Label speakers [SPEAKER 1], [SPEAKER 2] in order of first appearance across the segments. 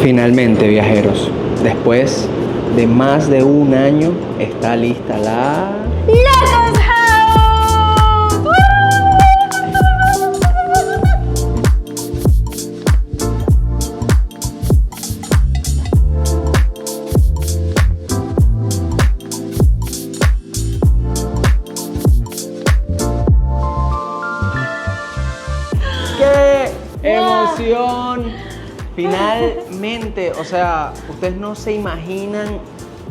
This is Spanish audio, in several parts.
[SPEAKER 1] Finalmente, viajeros, después de más de un año, está lista la...
[SPEAKER 2] ¡Locos House!
[SPEAKER 1] ¡Qué emoción! Finalmente, o sea, ustedes no se imaginan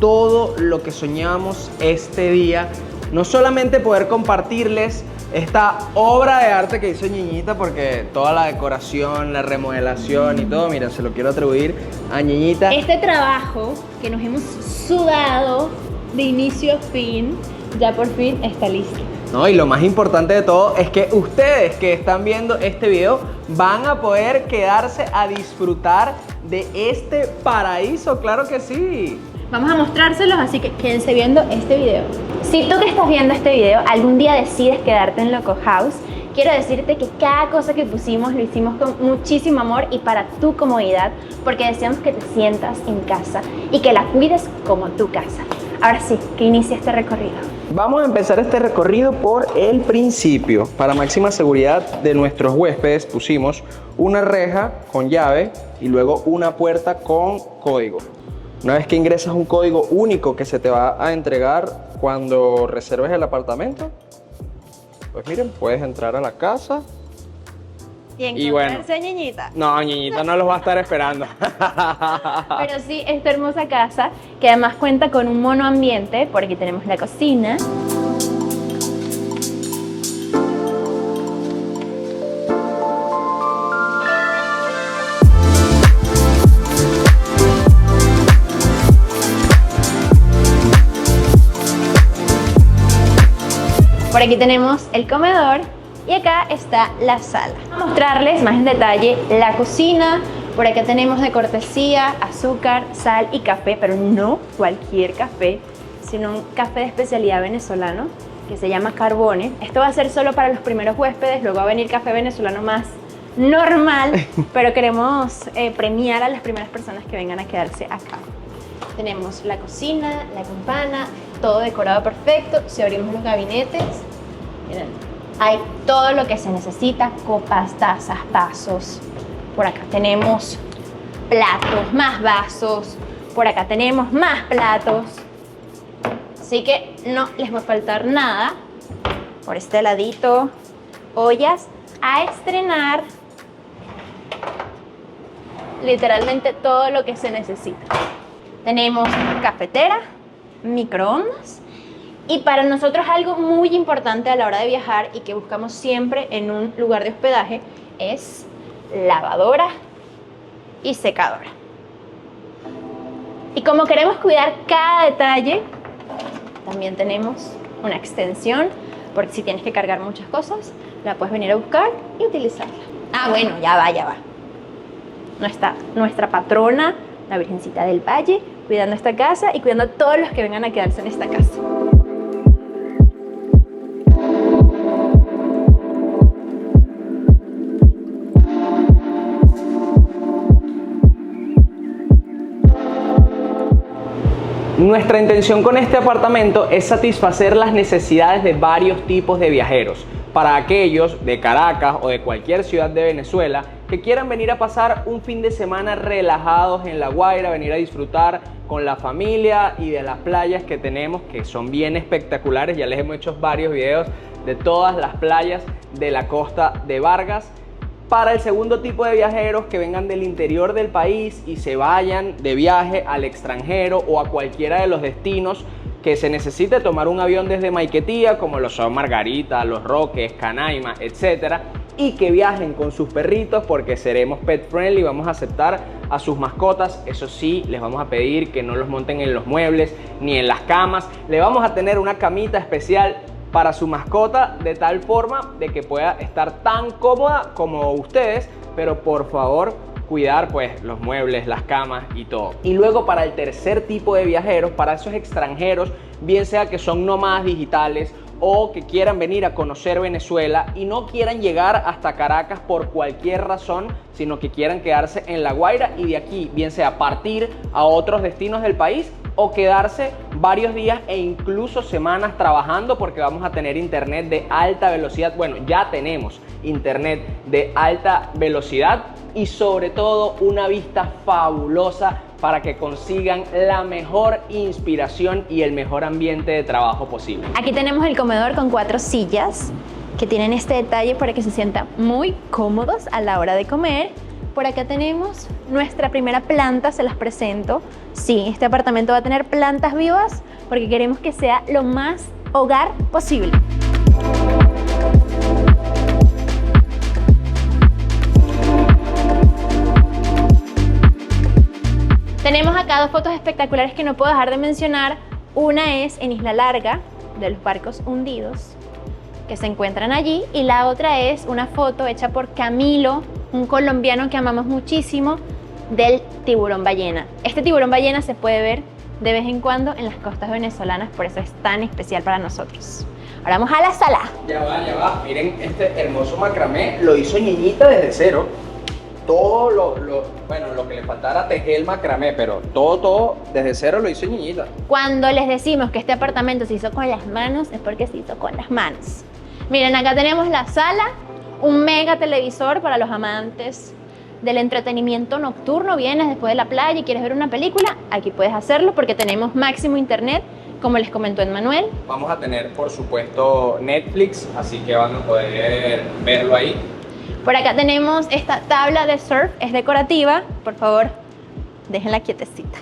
[SPEAKER 1] todo lo que soñamos este día. No solamente poder compartirles esta obra de arte que hizo Ñeñita, porque toda la decoración, la remodelación y todo, mira, se lo quiero atribuir a Ñeñita.
[SPEAKER 2] Este trabajo que nos hemos sudado de inicio a fin, ya por fin está listo.
[SPEAKER 1] No, y lo más importante de todo es que ustedes que están viendo este video van a poder quedarse a disfrutar de este paraíso, claro que sí.
[SPEAKER 2] Vamos a mostrárselos, así que quédense viendo este video. Si tú que estás viendo este video algún día decides quedarte en Loco House, quiero decirte que cada cosa que pusimos lo hicimos con muchísimo amor y para tu comodidad, porque deseamos que te sientas en casa y que la cuides como tu casa. Ahora sí, que inicie este recorrido.
[SPEAKER 1] Vamos a empezar este recorrido por el principio. Para máxima seguridad de nuestros huéspedes pusimos una reja con llave y luego una puerta con código. Una vez que ingresas un código único que se te va a entregar cuando reserves el apartamento, pues miren, puedes entrar a la casa.
[SPEAKER 2] Y
[SPEAKER 1] bueno,
[SPEAKER 2] encontrarse a Ñeñita.
[SPEAKER 1] No, Ñeñita no los va a estar esperando.
[SPEAKER 2] Pero sí, esta hermosa casa, que además cuenta con un monoambiente, por aquí tenemos la cocina. Por aquí tenemos el comedor. Y acá está la sala. Voy a mostrarles más en detalle la cocina. Por acá tenemos de cortesía azúcar, sal y café, pero no cualquier café, sino un café de especialidad venezolano que se llama Carbone. Esto va a ser solo para los primeros huéspedes, luego va a venir café venezolano más normal, pero queremos premiar a las primeras personas que vengan a quedarse acá. Tenemos la cocina, la campana, todo decorado perfecto. Si abrimos los gabinetes, miren, hay todo lo que se necesita: copas, tazas, vasos. Por acá tenemos platos, más vasos. Por acá tenemos más platos. Así que no les va a faltar nada. Por este ladito, ollas a estrenar. Literalmente todo lo que se necesita. Tenemos cafetera, microondas. Y para nosotros algo muy importante a la hora de viajar y que buscamos siempre en un lugar de hospedaje es lavadora y secadora. Y como queremos cuidar cada detalle, también tenemos una extensión, porque si tienes que cargar muchas cosas, la puedes venir a buscar y utilizarla. Ah, bueno, ya va, ya va. Nuestra patrona, la Virgencita del Valle, cuidando esta casa y cuidando a todos los que vengan a quedarse en esta casa.
[SPEAKER 1] Nuestra intención con este apartamento es satisfacer las necesidades de varios tipos de viajeros. Para aquellos de Caracas o de cualquier ciudad de Venezuela que quieran venir a pasar un fin de semana relajados en La Guaira, venir a disfrutar con la familia y de las playas que tenemos, que son bien espectaculares. Ya les hemos hecho varios videos de todas las playas de la costa de Vargas. Para el segundo tipo de viajeros que vengan del interior del país y se vayan de viaje al extranjero o a cualquiera de los destinos que se necesite tomar un avión desde Maiquetía, como lo son Margarita, Los Roques, Canaima, etc. Y que viajen con sus perritos, porque seremos pet friendly, vamos a aceptar a sus mascotas. Eso sí, les vamos a pedir que no los monten en los muebles ni en las camas. Le vamos a tener una camita especial para su mascota, de tal forma de que pueda estar tan cómoda como ustedes, pero por favor cuidar pues los muebles, las camas y todo. Y luego para el tercer tipo de viajeros, para esos extranjeros, bien sea que son nómadas digitales o que quieran venir a conocer Venezuela y no quieran llegar hasta Caracas por cualquier razón, sino que quieran quedarse en La Guaira y de aquí, bien sea partir a otros destinos del país o quedarse varios días e incluso semanas trabajando, porque vamos a tener internet de alta velocidad. Bueno, ya tenemos internet de alta velocidad y sobre todo una vista fabulosa para que consigan la mejor inspiración y el mejor ambiente de trabajo posible.
[SPEAKER 2] Aquí tenemos el comedor con 4 sillas que tienen este detalle para que se sientan muy cómodos a la hora de comer. Por acá tenemos nuestra primera planta, se las presento. Sí, este apartamento va a tener plantas vivas porque queremos que sea lo más hogar posible. Tenemos acá 2 fotos espectaculares que no puedo dejar de mencionar. Una es en Isla Larga, de los barcos hundidos, que se encuentran allí. Y la otra es una foto hecha por Camilo, un colombiano que amamos muchísimo, del tiburón ballena. Este tiburón ballena se puede ver de vez en cuando en las costas venezolanas, por eso es tan especial para nosotros. Ahora vamos a la sala.
[SPEAKER 1] Ya va. Miren, este hermoso macramé lo hizo Ñiñita desde cero. Todo lo que le faltara tejer el macramé, pero todo desde cero lo hizo Ñiñita.
[SPEAKER 2] Cuando les decimos que este apartamento se hizo con las manos, es porque se hizo con las manos. Miren, acá tenemos la sala, un mega televisor para los amantes del entretenimiento nocturno. Vienes después de la playa y quieres ver una película, aquí puedes hacerlo porque tenemos máximo internet, como les comentó Emmanuel.
[SPEAKER 1] Vamos a tener, por supuesto, Netflix, así que van a poder verlo ahí.
[SPEAKER 2] Por acá tenemos esta tabla de surf, es decorativa. Por favor, déjenla quietecita.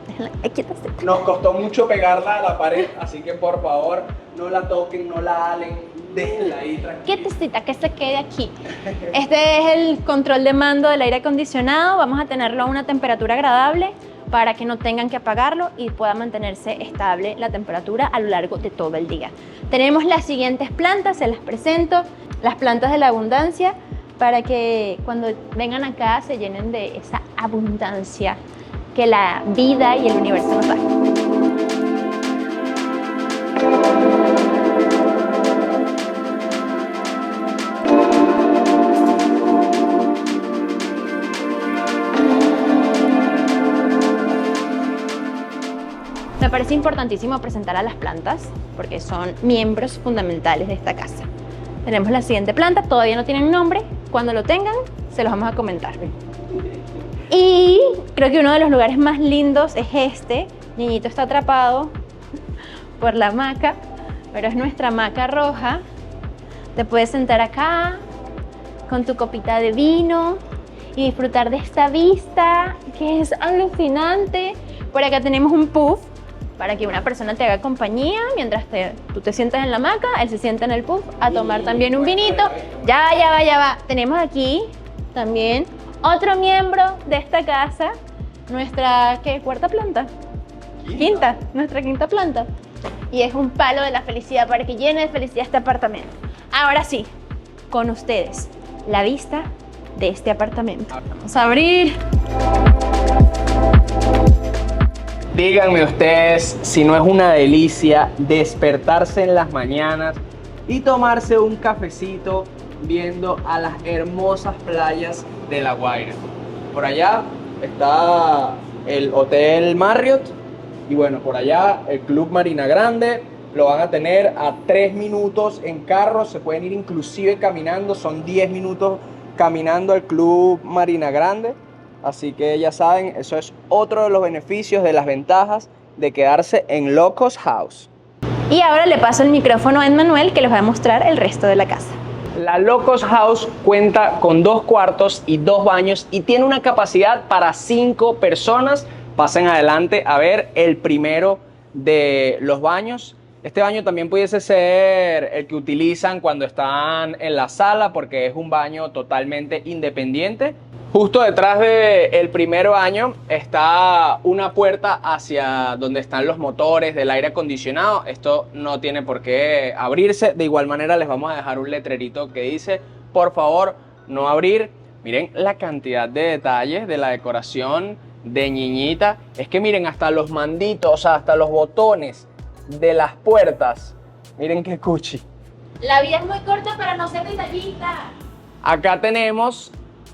[SPEAKER 2] Déjenla quietecita.
[SPEAKER 1] Nos costó mucho pegarla a la pared, así que por favor, no la toquen, no la halen, déjenla ahí tranquila.
[SPEAKER 2] Quietecita, que se quede aquí. Este es el control de mando del aire acondicionado. Vamos a tenerlo a una temperatura agradable para que no tengan que apagarlo y pueda mantenerse estable la temperatura a lo largo de todo el día. Tenemos las siguientes plantas, se las presento. Las plantas de la abundancia, para que cuando vengan acá se llenen de esa abundancia que la vida y el universo nos da. Me parece importantísimo presentar a las plantas porque son miembros fundamentales de esta casa. Tenemos la siguiente planta, todavía no tienen nombre, cuando lo tengan se los vamos a comentar. Y creo que uno de los lugares más lindos es este. Niñito está atrapado por la hamaca, pero es nuestra hamaca roja. Te puedes sentar acá con tu copita de vino y disfrutar de esta vista que es alucinante. Por acá tenemos un puff para que una persona te haga compañía mientras tú te sientas en la hamaca, él se sienta en el puff a tomar también un vinito. Ya va. Tenemos aquí también otro miembro de esta casa, nuestra ¿cuarta planta? Quinta, nuestra quinta planta. Y es un palo de la felicidad para que llene de felicidad este apartamento. Ahora sí, con ustedes, la vista de este apartamento. Vamos a abrir.
[SPEAKER 1] Díganme ustedes si no es una delicia despertarse en las mañanas y tomarse un cafecito viendo a las hermosas playas de La Guaira. Por allá está el Hotel Marriott y bueno, por allá el Club Marina Grande. Lo van a tener a 3 minutos en carro, se pueden ir inclusive caminando, son 10 minutos caminando al Club Marina Grande. Así que ya saben, eso es otro de los beneficios, de las ventajas de quedarse en Locos House.
[SPEAKER 2] Y ahora le paso el micrófono a Emmanuel que les va a mostrar el resto de la casa.
[SPEAKER 1] La Locos House cuenta con 2 cuartos y 2 baños y tiene una capacidad para 5 personas. Pasen adelante a ver el primero de los baños. Este baño también pudiese ser el que utilizan cuando están en la sala porque es un baño totalmente independiente. Justo detrás del primer baño está una puerta hacia donde están los motores del aire acondicionado. Esto no tiene por qué abrirse. De igual manera les vamos a dejar un letrerito que dice, por favor, no abrir. Miren la cantidad de detalles de la decoración de Ñiñita. Es que miren, hasta los manditos, o sea, hasta los botones de las puertas Miren qué cuchi.
[SPEAKER 2] La vida es muy corta para no ser detallista.
[SPEAKER 1] Acá tenemos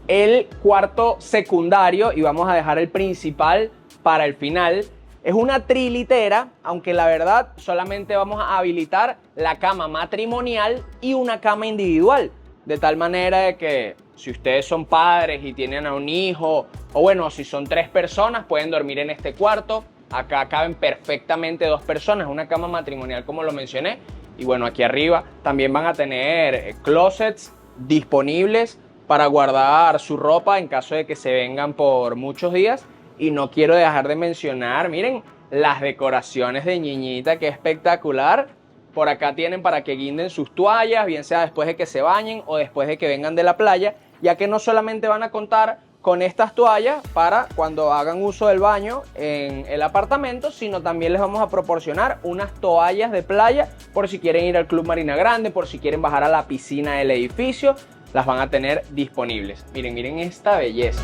[SPEAKER 1] el cuarto secundario y vamos a dejar el principal para el final. Es una trilitera, aunque la verdad solamente vamos a habilitar la cama matrimonial y una cama individual. De tal manera de que si ustedes son padres y tienen a un hijo, o bueno, si son 3 personas, pueden dormir en este cuarto. Acá caben perfectamente 2 personas, una cama matrimonial como lo mencioné. Y bueno, aquí arriba también van a tener closets disponibles para guardar su ropa en caso de que se vengan por muchos días. Y no quiero dejar de mencionar, miren, las decoraciones de Ñiñita, qué espectacular. Por acá tienen para que guinden sus toallas, bien sea después de que se bañen o después de que vengan de la playa, ya que no solamente van a contar con estas toallas para cuando hagan uso del baño en el apartamento, sino también les vamos a proporcionar unas toallas de playa por si quieren ir al Club Marina Grande, por si quieren bajar a la piscina del edificio, las van a tener disponibles. Miren, miren esta belleza.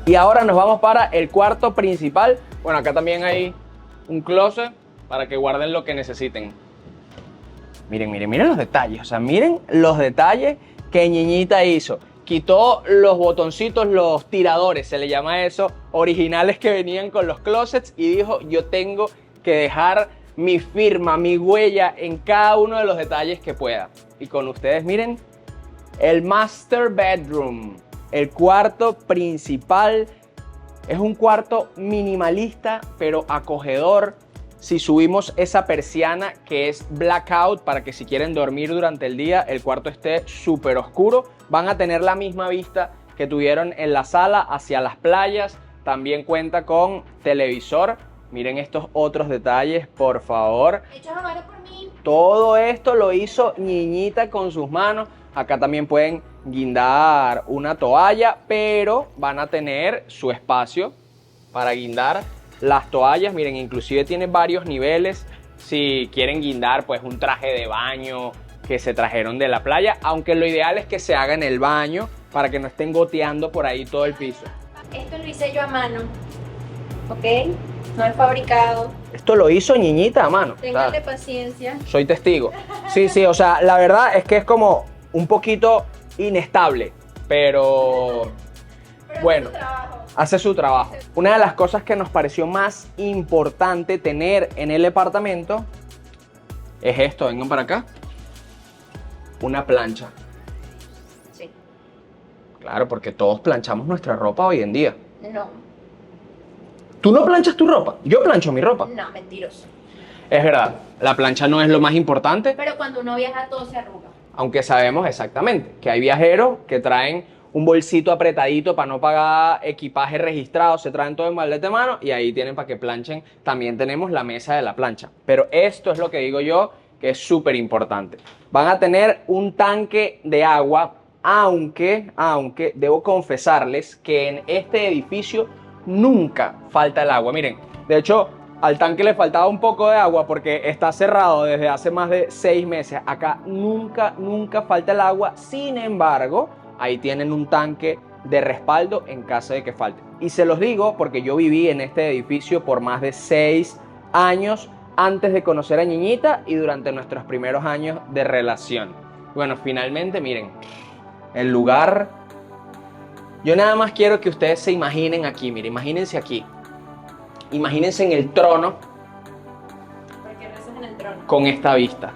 [SPEAKER 1] Y ahora nos vamos para el cuarto principal. Bueno, acá también hay un closet para que guarden lo que necesiten. Miren, miren, miren los detalles. O sea, miren los detalles que Ñiñita hizo. Quitó los botoncitos, los tiradores, se le llama eso, originales que venían con los closets y dijo, yo tengo que dejar mi firma, mi huella en cada uno de los detalles que pueda. Y con ustedes, miren, el master bedroom. El cuarto principal es un cuarto minimalista pero acogedor. Si subimos esa persiana que es blackout para que si quieren dormir durante el día el cuarto esté súper oscuro, van a tener la misma vista que tuvieron en la sala hacia las playas. También cuenta con televisor. Miren estos otros detalles, por favor.
[SPEAKER 2] Hechos a mano por mí.
[SPEAKER 1] Todo esto lo hizo Ñiñita con sus manos. Acá también pueden guindar una toalla, pero van a tener su espacio para guindar las toallas. Miren, inclusive tiene varios niveles. Si quieren guindar pues un traje de baño que se trajeron de la playa, aunque lo ideal es que se haga en el baño para que no estén goteando por ahí todo el piso.
[SPEAKER 2] Esto lo hice yo a mano, ¿ok? No es fabricado.
[SPEAKER 1] Esto lo hizo Ñiñita a mano.
[SPEAKER 2] Ténganle paciencia.
[SPEAKER 1] Soy testigo. Sí, sí, o sea, la verdad es que es como un poquito inestable, pero bueno, hace su trabajo. Una de las cosas que nos pareció más importante tener en el departamento es esto, vengan para acá, una plancha.
[SPEAKER 2] Sí.
[SPEAKER 1] Claro, porque todos planchamos nuestra ropa hoy en día.
[SPEAKER 2] No.
[SPEAKER 1] ¿Tú no planchas tu ropa? Yo plancho mi ropa.
[SPEAKER 2] No, mentiroso.
[SPEAKER 1] Es verdad, la plancha no es lo más importante.
[SPEAKER 2] Pero cuando uno viaja todo se arruga.
[SPEAKER 1] Aunque sabemos exactamente que hay viajeros que traen un bolsito apretadito para no pagar equipaje registrado, se traen todo en maleta de mano y ahí tienen para que planchen. También tenemos la mesa de la plancha. Pero esto es lo que digo yo que es súper importante. Van a tener un tanque de agua, aunque debo confesarles que en este edificio nunca falta el agua. Miren, de hecho, al tanque le faltaba un poco de agua porque está cerrado desde hace más de 6 meses. Acá nunca falta el agua. Sin embargo, ahí tienen un tanque de respaldo en caso de que falte. Y se los digo porque yo viví en este edificio por más de 6 años antes de conocer a Ñiñita y durante nuestros primeros años de relación. Bueno, finalmente, miren, el lugar. Yo nada más quiero que ustedes se imaginen aquí. Miren, imagínense aquí. Imagínense en el trono.
[SPEAKER 2] Porque rezas en el trono.
[SPEAKER 1] Con esta vista.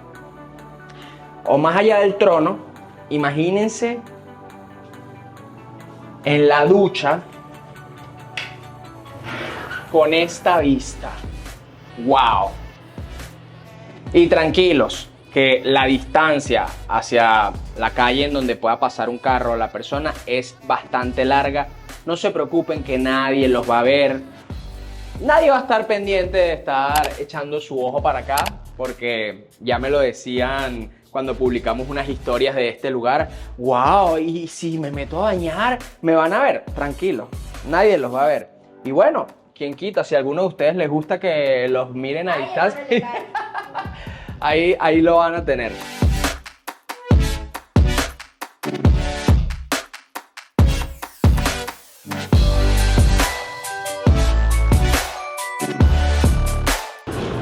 [SPEAKER 1] O más allá del trono, imagínense en la ducha con esta vista. ¡Wow! Y tranquilos, que la distancia hacia la calle en donde pueda pasar un carro o la persona es bastante larga. No se preocupen que nadie los va a ver. Nadie va a estar pendiente de estar echando su ojo para acá, porque ya me lo decían cuando publicamos unas historias de este lugar. ¡Wow! Y si me meto a bañar, ¿me van a ver? Tranquilo, nadie los va a ver. Y bueno, quién quita, si a alguno de ustedes les gusta que los miren a distancia, ahí lo van a tener.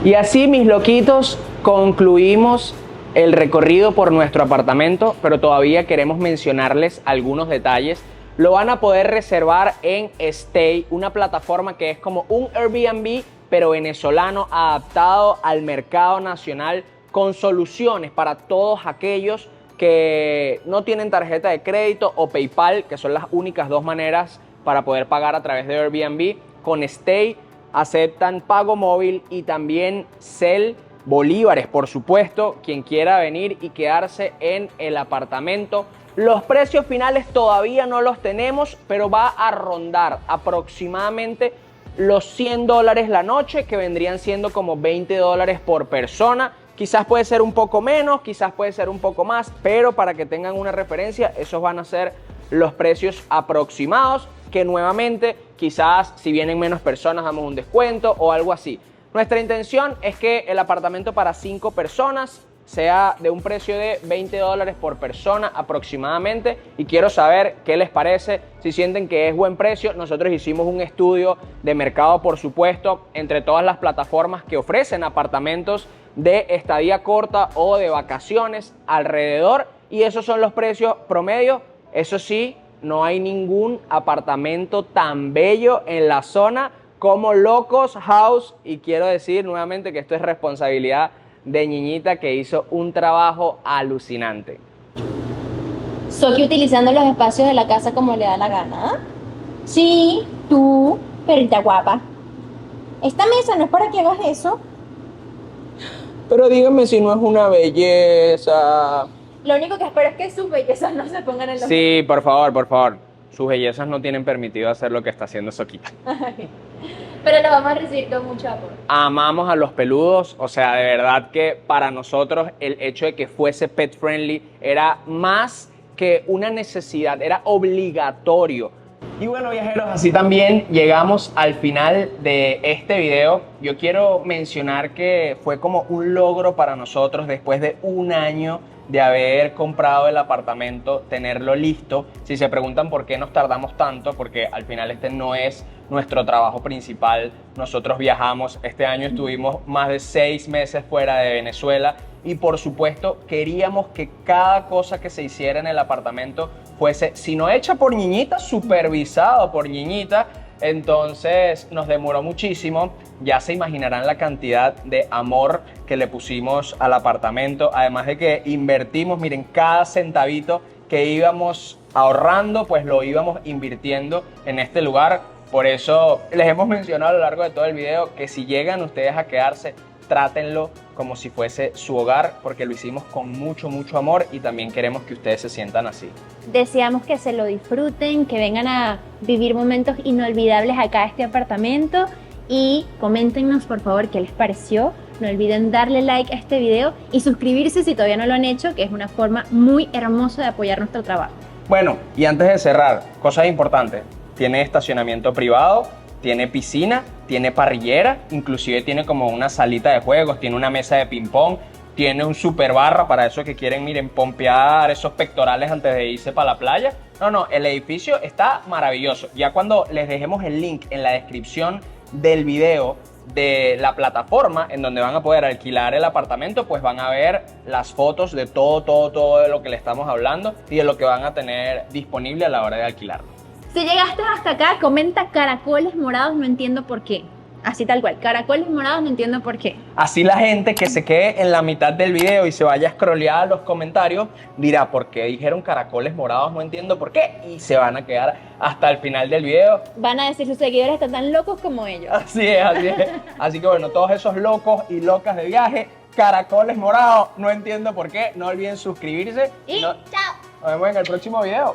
[SPEAKER 1] Y así, mis loquitos, concluimos el recorrido por nuestro apartamento, pero todavía queremos mencionarles algunos detalles. Lo van a poder reservar en Stay, una plataforma que es como un Airbnb, pero venezolano, adaptado al mercado nacional, con soluciones para todos aquellos que no tienen tarjeta de crédito o PayPal, que son las únicas dos maneras para poder pagar a través de Airbnb. Con Stay aceptan pago móvil y también Cel, bolívares, por supuesto, quien quiera venir y quedarse en el apartamento. Los precios finales todavía no los tenemos, pero va a rondar aproximadamente los $100 la noche, que vendrían siendo como $20 por persona. Quizás puede ser un poco menos, quizás puede ser un poco más, pero para que tengan una referencia, esos van a ser los precios aproximados, que nuevamente quizás si vienen menos personas damos un descuento o algo así. Nuestra intención es que el apartamento para 5 personas sea de un precio de $20 por persona aproximadamente, y quiero saber qué les parece, si sienten que es buen precio. Nosotros hicimos un estudio de mercado, por supuesto, entre todas las plataformas que ofrecen apartamentos de estadía corta o de vacaciones alrededor, y esos son los precios promedio. Eso sí, no hay ningún apartamento tan bello en la zona como Locos House, y quiero decir nuevamente que esto es responsabilidad de Ñiñita, que hizo un trabajo alucinante.
[SPEAKER 2] Soki utilizando los espacios de la casa como le da la gana. ¿Eh? Sí, tú, perrita guapa. Esta mesa no es para que hagas eso.
[SPEAKER 1] Pero díganme si no es una belleza.
[SPEAKER 2] Lo único que espero es que sus bellezas no se pongan en los...
[SPEAKER 1] Sí, por favor, por favor. Sus bellezas no tienen permitido hacer lo que está haciendo Soquita.
[SPEAKER 2] Pero lo vamos a recibir con mucho amor.
[SPEAKER 1] Amamos a los peludos, o sea, de verdad que para nosotros el hecho de que fuese pet friendly era más que una necesidad, era obligatorio. Y bueno, viajeros, así también llegamos al final de este video. Yo quiero mencionar que fue como un logro para nosotros después de un año de haber comprado el apartamento, tenerlo listo. Si se preguntan por qué nos tardamos tanto, porque al final este no es nuestro trabajo principal. Nosotros viajamos, este año estuvimos más de 6 meses fuera de Venezuela, y por supuesto queríamos que cada cosa que se hiciera en el apartamento fuese, si no hecha por Ñiñita, supervisado por Ñiñita. Entonces nos demoró muchísimo. Ya se imaginarán la cantidad de amor que le pusimos al apartamento, además de que invertimos, miren, cada centavito que íbamos ahorrando, pues lo íbamos invirtiendo en este lugar. Por eso les hemos mencionado a lo largo de todo el video que si llegan ustedes a quedarse, trátenlo como si fuese su hogar, porque lo hicimos con mucho, mucho amor, y también queremos que ustedes se sientan así.
[SPEAKER 2] Deseamos que se lo disfruten, que vengan a vivir momentos inolvidables acá a este apartamento, y coméntenos por favor qué les pareció. No olviden darle like a este video y suscribirse si todavía no lo han hecho, que es una forma muy hermosa de apoyar nuestro trabajo.
[SPEAKER 1] Bueno, y antes de cerrar, cosas importantes. Tiene estacionamiento privado, tiene piscina, tiene parrillera, inclusive tiene como una salita de juegos, tiene una mesa de ping pong, tiene un super barra para esos que quieren, miren, pompear esos pectorales antes de irse para la playa. No, el edificio está maravilloso. Ya cuando les dejemos el link en la descripción del video de la plataforma en donde van a poder alquilar el apartamento, pues van a ver las fotos de todo de lo que le estamos hablando y de lo que van a tener disponible a la hora de alquilarlo.
[SPEAKER 2] Si llegaste hasta acá, comenta caracoles morados, no entiendo por qué. Así tal cual, caracoles morados, no entiendo por qué.
[SPEAKER 1] Así la gente que se quede en la mitad del video y se vaya a scrollear los comentarios dirá, ¿por qué dijeron caracoles morados? No entiendo por qué. Y se van a quedar hasta el final del video.
[SPEAKER 2] Van a decir, sus seguidores están tan locos como ellos.
[SPEAKER 1] Así es. Así que bueno, todos esos locos y locas de viaje, caracoles morados, no entiendo por qué. No olviden suscribirse.
[SPEAKER 2] Y chao.
[SPEAKER 1] Nos vemos en el próximo video.